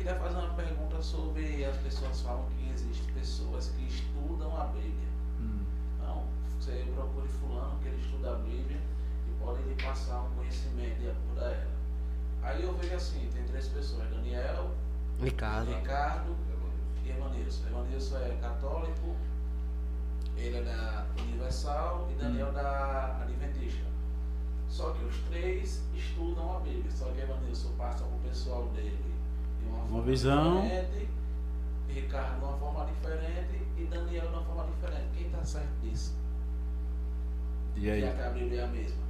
queria fazer uma pergunta sobre as pessoas falam que existem pessoas que estudam a Bíblia. Não, você procure fulano que ele estuda a Bíblia e pode lhe passar um conhecimento de acordo a ela. Aí eu vejo assim, tem três pessoas, Daniel, Ricardo e Evanilson. Evanilson é católico, ele é da Universal e Daniel da Adventista. Só que os três estudam a Bíblia, só que Evanilson passa para o pessoal dele de uma forma visão diferente, Ricardo de uma forma diferente e Daniel de uma forma diferente. Quem está certo disso? E aí? Já que a Bíblia é a mesma.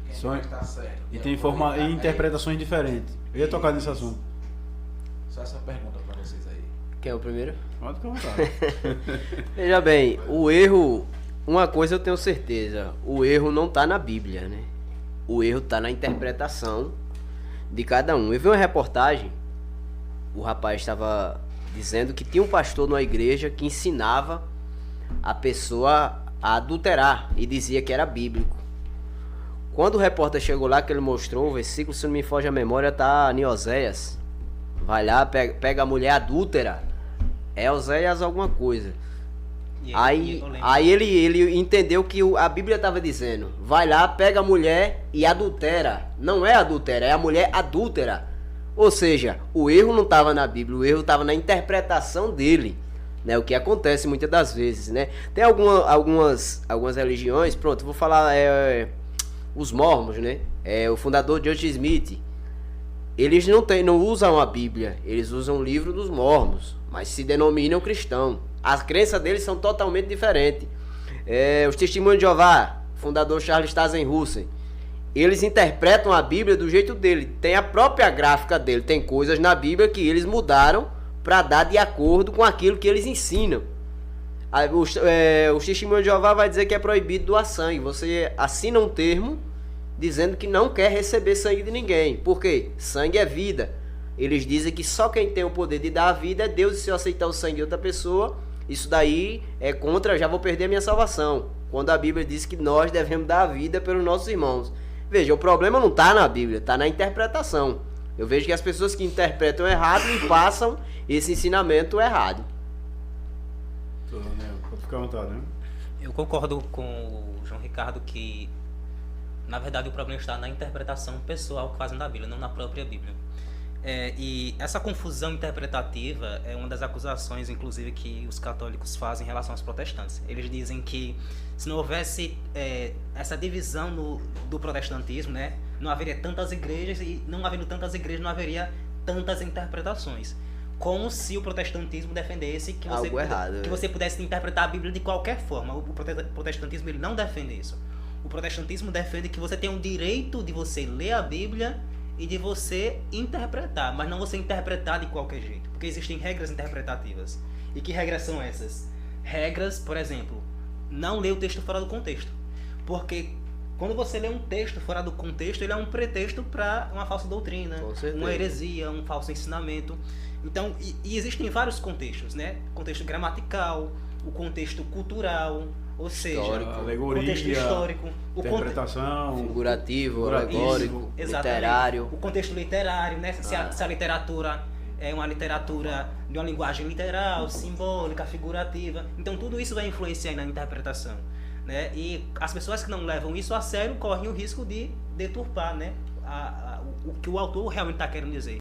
Quem Só- vai estar certo? E tem forma e interpretações diferentes. Eu ia tocar nesse assunto. Só essa pergunta para vocês aí. Quem é o primeiro? Pode ficar à vontade. Veja bem, o erro, uma coisa eu tenho certeza, o erro não está na Bíblia, né? O erro está na interpretação de cada um. Eu vi uma reportagem, o rapaz estava dizendo que tinha um pastor numa igreja que ensinava a pessoa a adulterar e dizia que era bíblico. Quando o repórter chegou lá, que ele mostrou o versículo, se não me foge a memória, tá em Oséias. Vai lá, pega a mulher adúltera. É Oséias alguma coisa. Aí ele entendeu que a Bíblia estava dizendo: vai lá, pega a mulher e adultera. Não é adultera, é a mulher adúltera. Ou seja, o erro não estava na Bíblia, o erro estava na interpretação dele, né? O que acontece muitas das vezes, né? Tem algumas religiões, pronto, vou falar os mormons, né? O fundador Joseph Smith, eles não usam a Bíblia, eles usam o livro dos mormons, mas se denominam cristãos. As crenças deles são totalmente diferentes. Os Testemunhos de Jeová, fundador Charles Taze Russell, eles interpretam a Bíblia do jeito dele. Tem a própria gráfica dele, tem coisas na Bíblia que eles mudaram para dar de acordo com aquilo que eles ensinam. Os Testemunhos de Jeová vai dizer que é proibido doar sangue. Você assina um termo dizendo que não quer receber sangue de ninguém. Por quê? Sangue é vida. Eles dizem que só quem tem o poder de dar a vida é Deus, e se eu aceitar o sangue de outra pessoa, isso daí é contra, já vou perder a minha salvação. Quando a Bíblia diz que nós devemos dar a vida pelos nossos irmãos. Veja, o problema não está na Bíblia, está na interpretação. Eu vejo que as pessoas que interpretam errado e passam esse ensinamento errado. Pode ficar à vontade, né? Eu concordo com o João Ricardo que, na verdade, o problema está na interpretação pessoal que fazem da Bíblia, não na própria Bíblia. E essa confusão interpretativa é uma das acusações, inclusive, que os católicos fazem em relação aos protestantes. Eles dizem que se não houvesse essa divisão do protestantismo, né, não haveria tantas igrejas, e não havendo tantas igrejas, não haveria tantas interpretações. Como se o protestantismo defendesse que você pudesse interpretar a Bíblia de qualquer forma. O protestantismo ele não defende isso. O protestantismo defende que você tem o direito de você ler a Bíblia e de você interpretar, mas não você interpretar de qualquer jeito, porque existem regras interpretativas. E que regras são essas? Regras, por exemplo, não ler o texto fora do contexto, porque quando você lê um texto fora do contexto, ele é um pretexto para uma falsa doutrina, uma heresia, um falso ensinamento. Então, e existem vários contextos, né? Contexto gramatical, o contexto cultural, ou seja, alegoria, contexto histórico, interpretação, figurativo, alegórico, literário. O contexto literário, né? Se a literatura é uma literatura de uma linguagem literal, simbólica, figurativa. Então tudo isso vai influenciar na interpretação, né? E as pessoas que não levam isso a sério correm o risco de deturpar, né? O que o autor realmente está querendo dizer.